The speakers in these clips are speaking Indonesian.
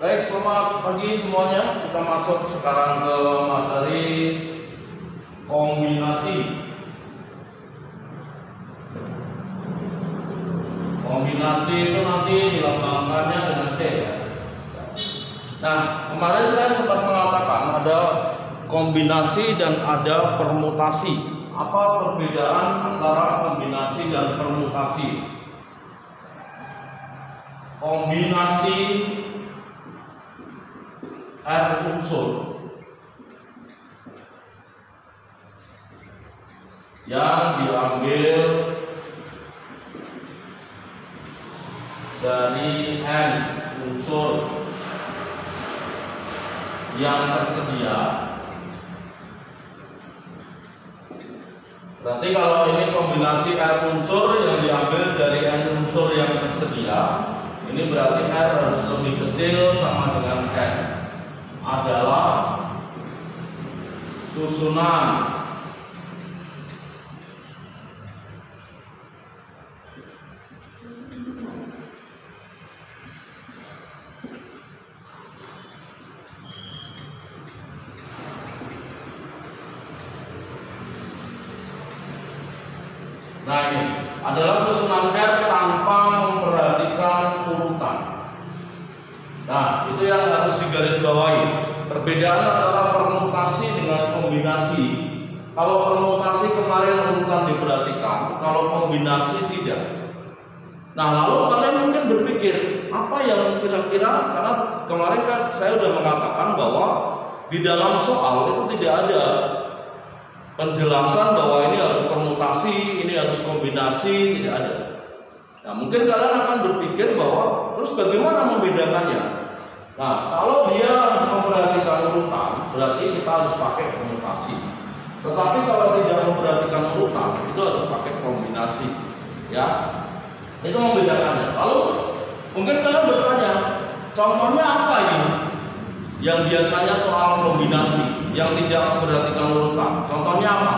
Baik, selamat pagi semuanya. Kita masuk sekarang ke materi kombinasi. Kombinasi itu nanti dilambangkannya dengan C. Nah, kemarin saya sempat mengatakan ada kombinasi dan ada permutasi. Apa perbedaan antara kombinasi dan permutasi? Kombinasi R unsur yang diambil dari N unsur yang tersedia. Berarti kalau ini kombinasi R unsur yang diambil dari N unsur yang tersedia, ini berarti R harus lebih kecil sama dengan N adalah susunan adalah susunan R tanpa memperhatikan urutan. Nah, itu yang harus digarisbawahi. Perbedaan antara permutasi dengan kombinasi. Kalau permutasi kemarin urutan diperhatikan, kalau kombinasi tidak. Nah, lalu kalian mungkin berpikir, apa yang kira-kira, karena kemarin kan saya sudah mengatakan bahwa di dalam soal itu tidak ada penjelasan bahwa ini harus permutasi, ini harus kombinasi, tidak ada. Nah, mungkin kalian akan berpikir bahwa terus bagaimana membedakannya? Nah, kalau dia memperhatikan urutan, berarti kita harus pakai permutasi. Tetapi kalau tidak memperhatikan urutan, itu harus pakai kombinasi. Ya, itu membedakannya. Lalu mungkin kalian bertanya, contohnya apa ini? Yang biasanya soal kombinasi, yang tidak memperhatikan urutan. Contohnya apa?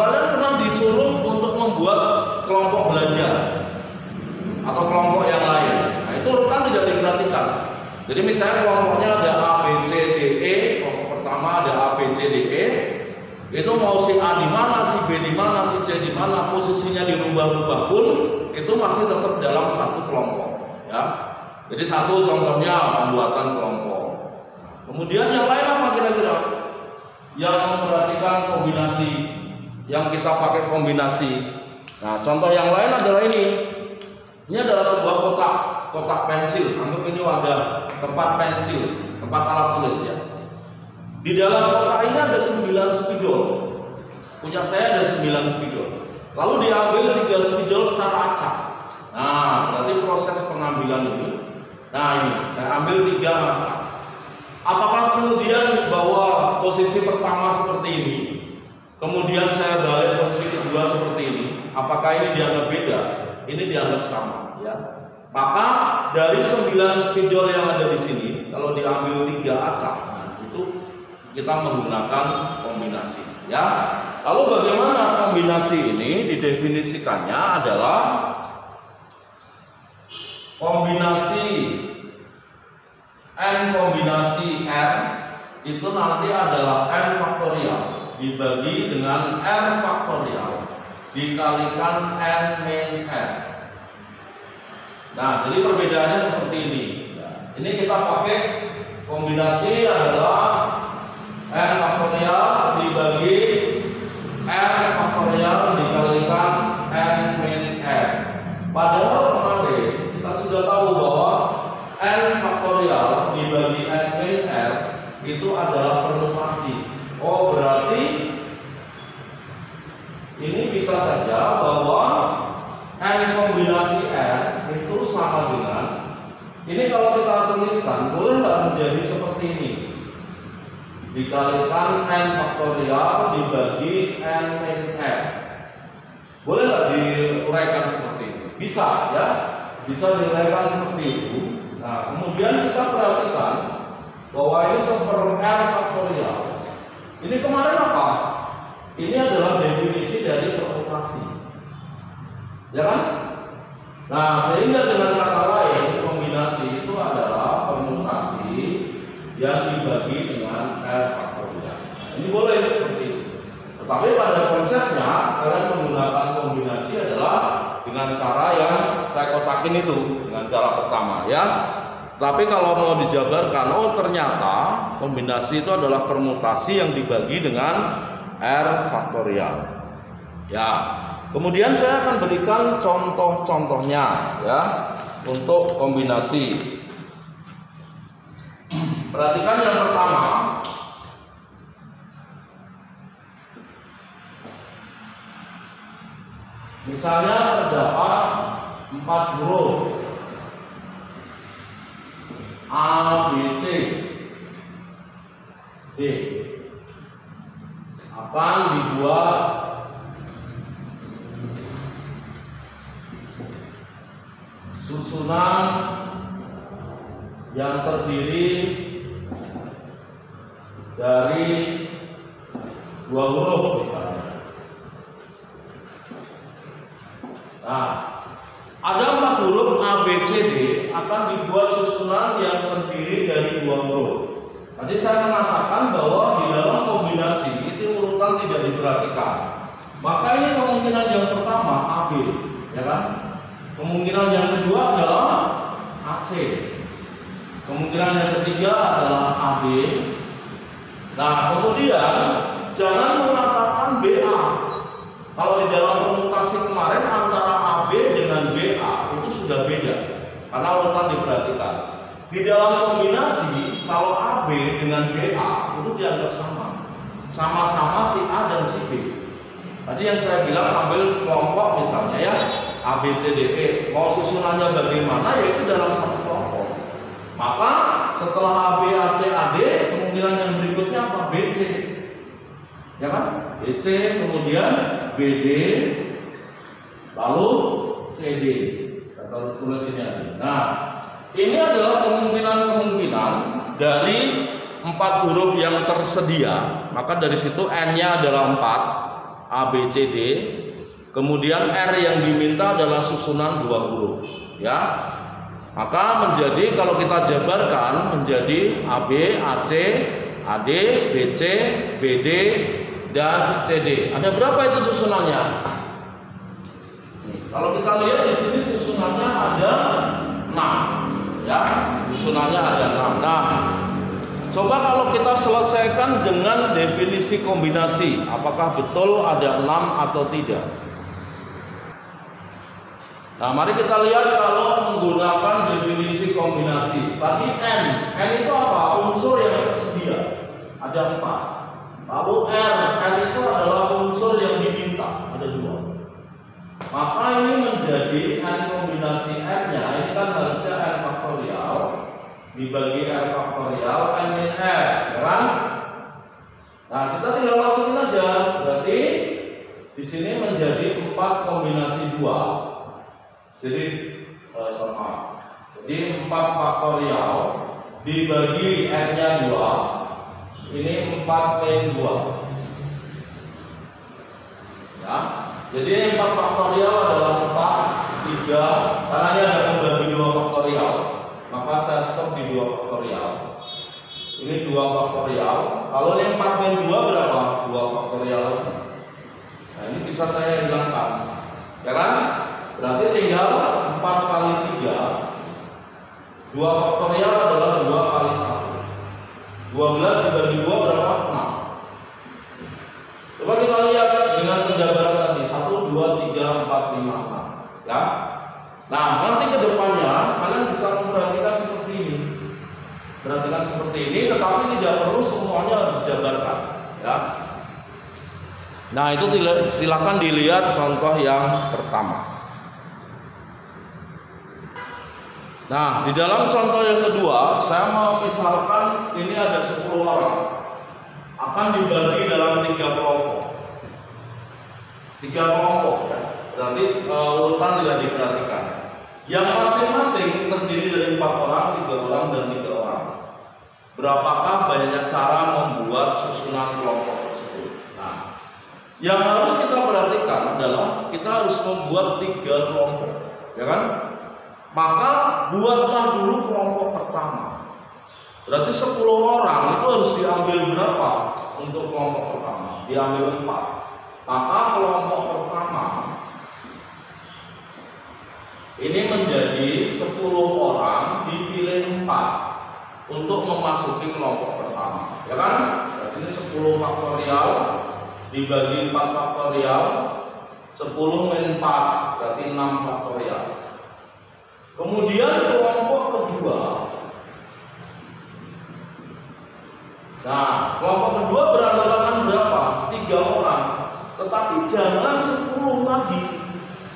Kalian pernah disuruh untuk membuat kelompok belajar atau kelompok yang lain. Nah, itu urutan tidak diperhatikan. Jadi misalnya kelompoknya ada A, B, C, D, E. Kelompok pertama ada A, B, C, D, E. Itu mau si A di mana, si B di mana, si C di mana, posisinya dirubah-rubah pun itu masih tetap dalam satu kelompok. Ya. Jadi satu contohnya pembuatan kelompok. Kemudian yang lain apa kira-kira? Yang memperhatikan kombinasi, yang kita pakai kombinasi. Nah, contoh yang lain adalah ini. Ini adalah sebuah kotak pensil. Anggap ini wadah tempat pensil, tempat alat tulis ya. Di dalam kotak ini ada 9 spidol. Punya saya ada 9 spidol. Lalu diambil 3 spidol secara acak. Nah, berarti proses pengambilan ini. Nah, ini saya ambil 3 acak. Apakah kemudian bahwa posisi pertama seperti ini, kemudian saya balik posisi kedua seperti ini, apakah ini dianggap beda? Ini dianggap sama, ya. Maka dari 9 spidol yang ada di sini, kalau diambil 3 acak, nah, itu kita menggunakan kombinasi, ya. Lalu bagaimana kombinasi ini didefinisikannya adalah kombinasi N kombinasi R itu nanti adalah N faktorial dibagi dengan R faktorial dikalikan N min R. Nah, jadi perbedaannya seperti ini. Ini kita pakai kombinasi adalah N faktorial dibagi R faktorial dikalikan N min R. Padahal kemarin kita sudah tahu bahwa N faktorial dibagi N min R itu adalah permutasi. Oh, berarti ini bisa saja bahwa N kombinasi R itu sama dengan ini. Kalau kita tuliskan, boleh nggak menjadi seperti ini, dikalikan N faktorial dibagi N min R. Boleh nggak diuraikan seperti ini? Bisa, ya, bisa diuraikan seperti itu. Nah, kemudian kita perhatikan bahwa ini seper R faktorial. Ini kemarin apa? Ini adalah definisi dari permutasi, ya kan? Nah, sehingga dengan kata lain kombinasi itu adalah yang dibagi dengan R faktorial. Ini boleh seperti itu. Tetapi pada konsepnya kalian menggunakan kombinasi adalah dengan cara yang saya kotakin itu, dengan cara pertama ya. Tapi kalau mau dijabarkan, oh ternyata kombinasi itu adalah permutasi yang dibagi dengan R faktorial. Ya. Kemudian saya akan berikan contoh-contohnya ya untuk kombinasi. Perhatikan yang pertama. Misalnya terdapat 4 huruf A, B, C, D akan dibuat susunan yang terdiri dari 2 huruf misalnya. Nah, ada 4 huruf A, B, C, D akan dibuat susunan yang terdiri dari 2 huruf. Tadi saya mengatakan bahwa di dalam kombinasi itu urutan tidak diperhatikan. Maka ini kemungkinan yang pertama AB, ya kan? Kemungkinan yang kedua adalah AC. Kemungkinan yang ketiga adalah AB. Nah, kemudian jangan mengatakan BA. Kalau di dalam permutasi kemarin antara AB dengan BA itu sudah beda karena urutan diperhatikan. Di dalam kombinasi kalau AB dengan BA itu dianggap sama. Sama-sama si A dan si B. Tadi yang saya bilang ambil kelompok misalnya ya, A, B, C, D, E. Mau susunannya bagaimana yaitu dalam satu kelompok. Maka setelah A, B, A, C, A, D, kemungkinan yang berikutnya apa? B, C. Ya kan? B, C, kemudian B, D, lalu C, D. Saya tulis ini aja. Nah, ini adalah kemungkinan-kemungkinan dari 4 huruf yang tersedia. Maka dari situ N-nya adalah 4, A, B, C, D. Kemudian R yang diminta adalah susunan 2 huruf, ya. Maka menjadi kalau kita jabarkan menjadi AB, AC, AD, BC, BD dan CD. Ada berapa itu susunannya? Kalau kita lihat di sini susunannya ada 6, ya. Susunannya ada 6. Nah, coba kalau kita selesaikan dengan definisi kombinasi, apakah betul ada 6 atau tidak? Nah, mari kita lihat kalau menggunakan definisi kombinasi. Tadi N itu apa? Unsur yang tersedia. Ada 4. Lalu N itu adalah unsur yang diminta. Ada 2. Maka ini menjadi N kombinasi N-nya. Ini kan harusnya N faktorial dibagi R faktorial N min R, ya kan? Nah, kita tinggal masukin aja. Berarti di sini menjadi 4 kombinasi 2. Jadi 4 faktorial dibagi N-nya 2. Ini 4 min 2. Ya. Jadi 4 faktorial adalah 4, 3. Karena ini ada membagi 2 faktorial, maka saya stop di 2 faktorial. Ini 2 faktorial. Kalau ini 4 min 2 berapa? 2 faktorial. Nah, ini bisa saya hilangkan, ya kan? Berarti tinggal 4 kali 3. 2 faktorial adalah 2 kali 1. 12 dibagi 2 berapa? 6. Coba kita lihat dengan penjabaran tadi. 1, 2, 3, 4, 5, 6. Ya. Nah, nanti ke depannya kalian bisa memperhatikan seperti ini. Perhatikan seperti ini, tetapi tidak perlu semuanya harus dijabarkan. Ya. Nah, itu silakan dilihat contoh yang pertama. Nah, di dalam contoh yang kedua, saya mau misalkan ini ada 10 orang akan dibagi dalam 3 kelompok. 3 kelompok, ya. Berarti urutan tidak diperhatikan. Yang masing-masing terdiri dari 4 orang, 3 orang, dan 3 orang. Berapakah banyak cara membuat susunan kelompok tersebut? Nah, yang harus kita perhatikan adalah kita harus membuat 3 kelompok, ya kan? Maka buatlah dulu kelompok pertama. Berarti 10 orang itu harus diambil berapa untuk kelompok pertama? Diambil 4. Maka kelompok pertama ini menjadi 10 orang dipilih 4 untuk memasuki kelompok pertama, ya kan? Berarti ini 10 faktorial dibagi 4 faktorial, 10 min 4 berarti 6 faktorial. Kemudian kelompok kedua. Nah, kelompok kedua beranggotakan berapa? 3 orang. Tetapi jangan 10 lagi.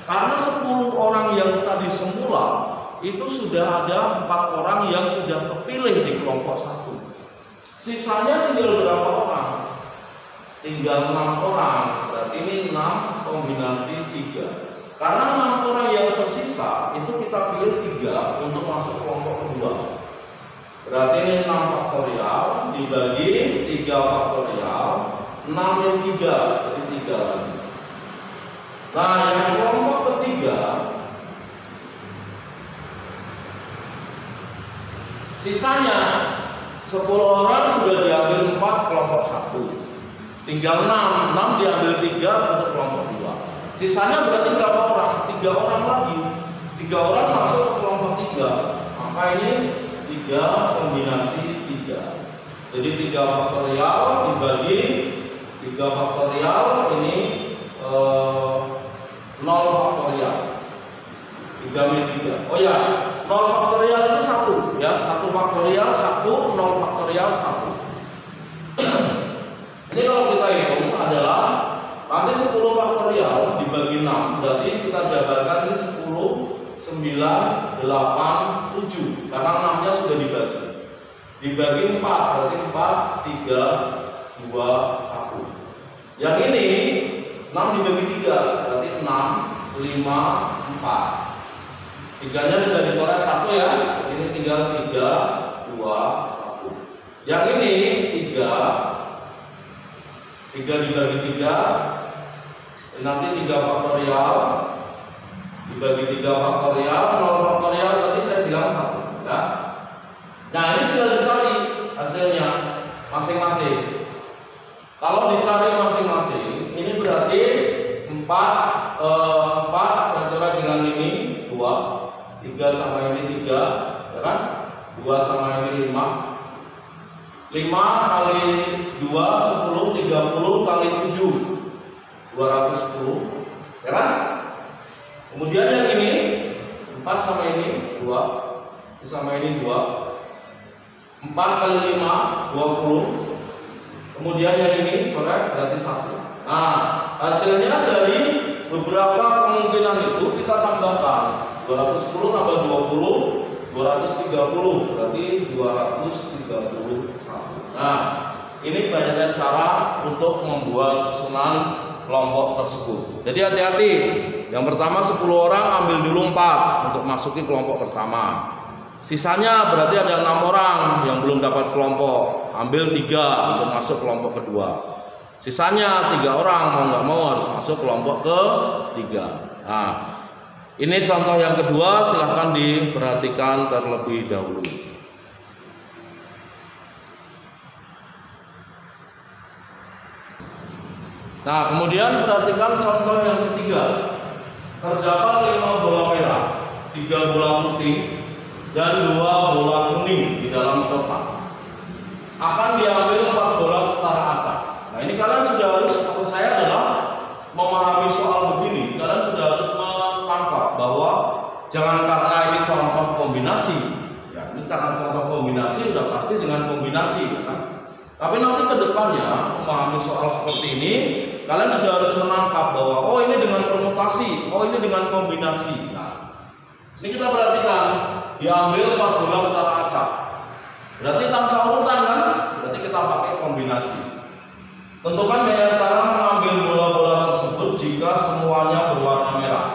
Karena 10 orang yang tadi semula itu sudah ada 4 orang yang sudah terpilih di kelompok 1. Sisanya tinggal berapa orang? Tinggal 6 orang. Berarti ini 6 kombinasi 3. Karena 6 orang yang tersisa itu kita pilih 3 untuk masuk kelompok kedua. Berarti ini 6 faktorial dibagi 3 faktorial, 6 min 3, jadi 3 lagi. Nah, yang kelompok ketiga, sisanya 10 orang sudah diambil 4 kelompok 1. Tinggal 6 diambil 3 untuk kelompok 2. Sisanya berarti berapa orang? 3 orang lagi. 3 orang masuk ke kelompok 3. Maka ini 3 kombinasi 3. Jadi 3 faktorial dibagi 3 faktorial ini 0 faktorial. 3 min 3. Oh ya, 0 faktorial itu 1 ya. 1 faktorial 1, 0 faktorial 1. Ini kalau kita hitung adalah nanti 10 faktorial dibagi 6. Berarti kita jabarkan ini 10, 9, 8, 7. Karena 6-nya sudah dibagi. Dibagi 4, berarti 4, 3, 2, 1. Yang ini 6 dibagi 3, berarti 6, 5, 4. 3-nya sudah dicoret 1 ya. Ini tinggal 3, 2, 1. Yang ini 3 dibagi 3, nanti 3 faktorial dibagi 3 faktorial, 0 faktorial tadi saya bilang 1 ya. Nah, ini tinggal dicari hasilnya masing-masing. Kalau dicari masing-masing, ini berarti 4 saya coret dengan ini 2, 3 sama ini 3, ya kan? 2 sama ini 5. 5 kali 2, 10, 30 kali 7, 210, ya kan? Kemudian yang ini 4 sama ini 2, sama ini 2, 4 kali 5, 20. Kemudian yang ini coret berarti 1. Nah, hasilnya dari beberapa kemungkinan itu kita tambahkan 210 tambah 20, 230 berarti 231. Nah, ini banyaknya cara untuk membuat susunan kelompok tersebut. Jadi hati-hati. Yang pertama 10 orang ambil dulu 4 untuk masuki kelompok pertama. Sisanya berarti ada 6 orang yang belum dapat kelompok, ambil 3 untuk masuk kelompok kedua. Sisanya 3 orang mau nggak mau harus masuk kelompok ketiga. Nah, ini contoh yang kedua, silahkan diperhatikan terlebih dahulu. Nah, kemudian perhatikan contoh yang ketiga. Terdapat 5 bola merah, 3 bola putih, dan 2 bola kuning di dalam kotak. Akan diambil 4 bola setara acak. Nah, ini kalian sudah harus, maksud saya adalah memahami soal begini. Kalian sudah harus menangkap bahwa jangan karena ini contoh kombinasi. Ya, ini karena contoh kombinasi sudah pasti dengan kombinasi, ya kan? Tapi nanti ke depannya memahami soal seperti ini, kalian sudah harus menangkap bahwa oh ini dengan permutasi, oh ini dengan kombinasi. Nah, ini kita perhatikan, diambil 4 bola secara acak. Berarti tanpa urutan kan? Berarti kita pakai kombinasi. Tentukan dengan cara mengambil bola-bola tersebut jika semuanya berwarna merah.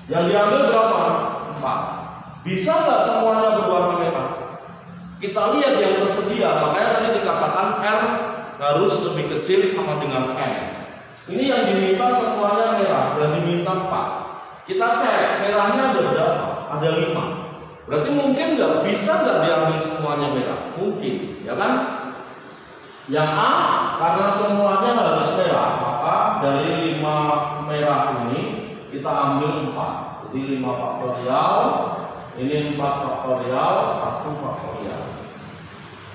Yang diambil berapa? 4. Bisa nggak semuanya berwarna merah? Kita lihat yang tersedia, makanya tadi dikatakan R harus lebih kecil sama dengan N. Ini yang diminta semuanya merah dan diminta 4. Kita cek merahnya ada berapa? Ada 5. Berarti mungkin nggak bisa nggak diambil semuanya merah? Mungkin, ya kan? Yang A, karena semuanya harus merah, maka dari 5 merah ini kita ambil 4. Jadi 5 faktorial, ini 4 faktorial, 1 faktorial.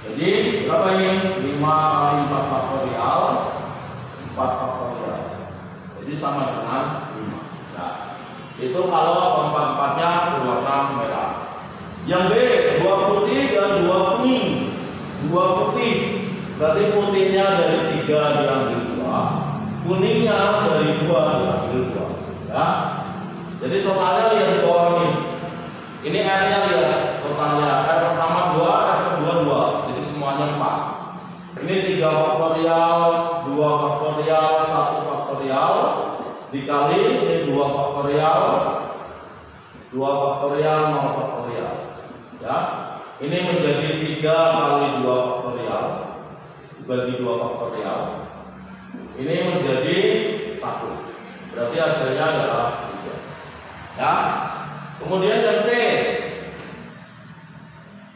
Jadi berapa ini? 5 kali 4 faktorial, 4 faktorial. Jadi sama dengan 5. Nah, itu kalau keempat-empatnya berwarna merah. Yang B, 2 putih dan 2 kuning. 2 putih, berarti putihnya dari 3 diambil 2, kuningnya dari 2 diambil 2. Ya. Jadi totalnya lihat di bawah ini. Ini R-nya lihat totalnya. R pertama 2, R kedua 2. Jadi semuanya 4. Ini 3 faktorial, 2 faktorial, 1 faktorial dikali ini 2 faktorial, 2 faktorial, 0 faktorial. Ya. Ini menjadi 3 kali 2 faktorial dibagi 2 faktorial. Ini menjadi 1. Berarti hasilnya adalah 3. Ya. Kemudian yang C,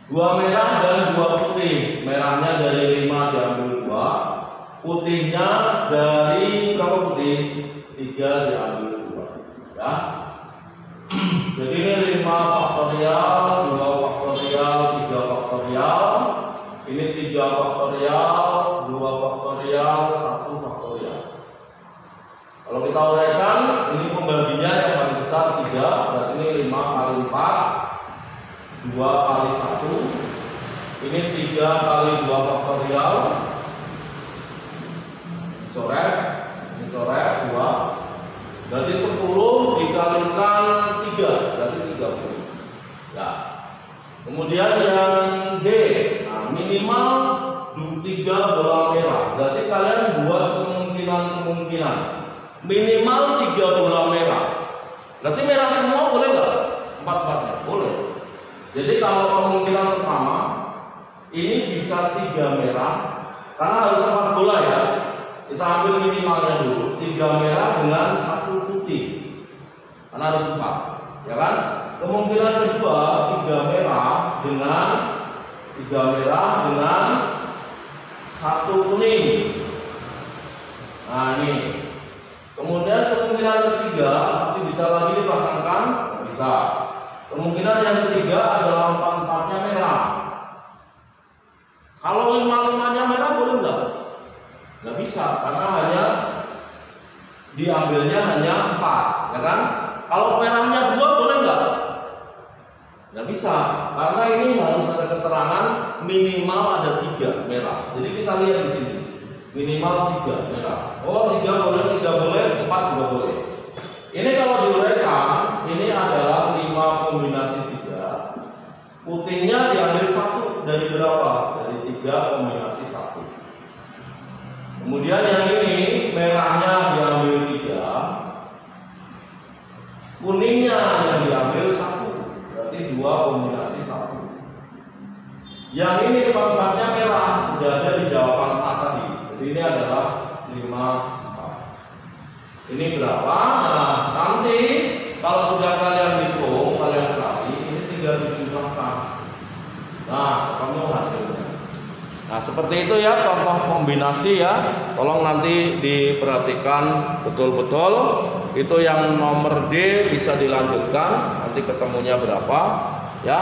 2 merah dan 2 putih. Merahnya dari 5 diambil 2, putihnya dari berapa putih? 3 diambil 2. Ya. Jadi ini 5 faktorial, 2 faktorial, 3 faktorial. Ini 3 faktorial, 2 faktorial, 1 faktorial. Kalau kita uraikan, ini pembaginya yang paling besar 3, berarti ini 5 kali 4, 2 kali 1. Ini 3 kali 2 faktorial. Coret, ini coret 2. Berarti 10 dikalikan 3, berarti 30. Ya. Kemudian yang D, nah minimal 3 bola merah. Berarti kalian buat kemungkinan minimal 3 bola merah. Berarti merah semua boleh nggak? 4-4-nya boleh. Jadi kalau kemungkinan pertama ini bisa 3 merah, karena harus 4 bola ya. Kita ambil minimalnya dulu, 3 merah dengan 1 putih, karena harus 4, ya kan? Kemungkinan kedua 3 merah dengan 1 kuning. Nah ini. Kemudian kemungkinan ketiga masih bisa lagi dipasangkan, bisa. Kemungkinan yang ketiga adalah 4-4-nya merah. Kalau 5-5-nya merah boleh nggak? Nggak bisa, karena hanya diambilnya hanya 4, ya kan? Kalau merahnya 2 boleh nggak? Nggak bisa, karena ini harus ada keterangan minimal ada 3 merah. Jadi kita lihat di sini minimal 3 merah. Oh 3 boleh, 3 boleh, 4 juga boleh. Ini kalau diuraikan, ini adalah 5 kombinasi 3. Putihnya diambil 1 dari berapa? Dari 3 kombinasi 1. Kemudian yang ini merahnya diambil 3, kuningnya yang diambil 1, berarti 2 kombinasi 1. Yang ini 4-4-nya merah, sudah ada di jawaban A tadi. Jadi ini adalah 5-4. Ini berapa? Nah nanti kalau sudah kalian hitung, kalian kali, ini 37 makan. Nah kamu hasilnya. Nah seperti itu ya contoh kombinasi ya. Tolong nanti diperhatikan betul-betul. Itu yang nomor D bisa dilanjutkan. Nanti ketemunya berapa ya.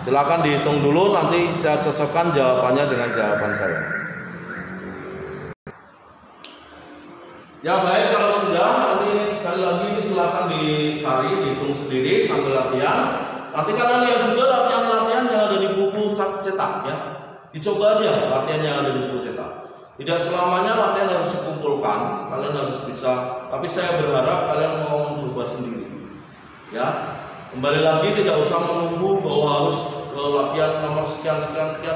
Silakan dihitung dulu. Nanti saya cocokkan jawabannya dengan jawaban saya. Ya baik, kalau sudah nanti ini sekali lagi ini silakan dicari, dihitung sendiri sambil latihan. Nanti kalian lihat juga latihan-latihan yang ada di buku cetak ya. Dicoba aja latihan yang ada di buku cetak. Tidak selamanya latihan harus dikumpulkan, kalian harus bisa. Tapi saya berharap kalian mau mencoba sendiri. Ya, kembali lagi tidak usah menunggu bahwa harus latihan nomor sekian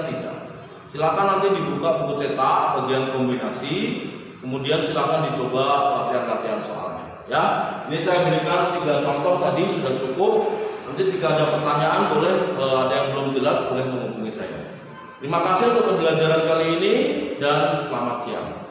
tidak. Silakan nanti dibuka buku cetak bagian kombinasi, kemudian silakan dicoba latihan-latihan soalnya. Ya, ini saya berikan 3 contoh tadi sudah cukup. Nanti jika ada pertanyaan boleh, ada yang belum jelas boleh menghubungi saya. Terima kasih untuk pembelajaran kali ini dan selamat siang.